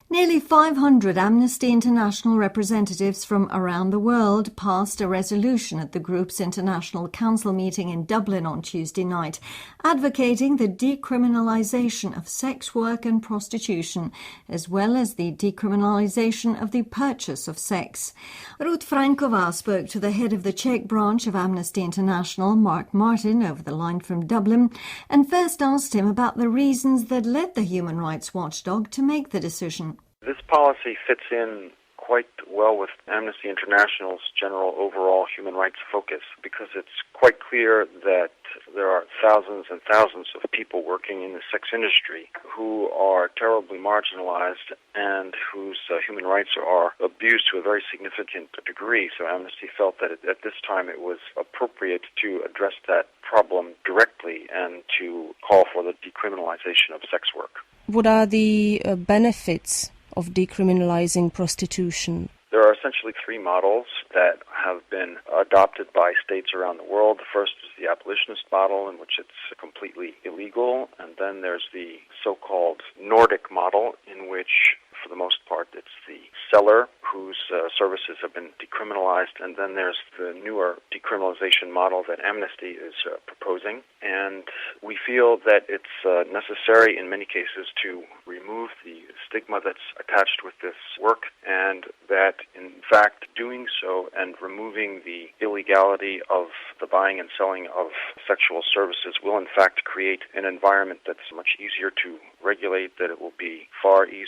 Nearly 500 Amnesty International representatives from around the world passed a resolution at the group's International Council meeting in Dublin on Tuesday night, advocating the decriminalisation of sex work and prostitution, as well as the decriminalisation of the purchase of sex. Ruth Franková spoke to the head of the Czech branch of Amnesty International, Mark Martin, over the line from Dublin, and first asked him about the reasons that led the human rights watchdog to make the decision. This policy fits in quite well with Amnesty International's general overall human rights focus, because it's quite clear that there are thousands and thousands of people working in the sex industry who are terribly marginalized and whose human rights are abused to a very significant degree. So Amnesty felt that at this time it was appropriate to address that problem directly and to call for the decriminalization of sex work. What are the benefits of decriminalising prostitution? There are essentially three models that have been adopted by states around the world. The first is the abolitionist model, in which it's completely illegal, and then there's the so-called Nordic model, in which, for the most part, it's the seller whose services have been decriminalized, and then there's the newer decriminalization model that Amnesty is proposing. And we feel that it's necessary in many cases to remove the stigma that's attached with this work, and that in fact doing so and removing the illegality of the buying and selling of sexual services will in fact create an environment that's much easier to regulate, that it will be far easier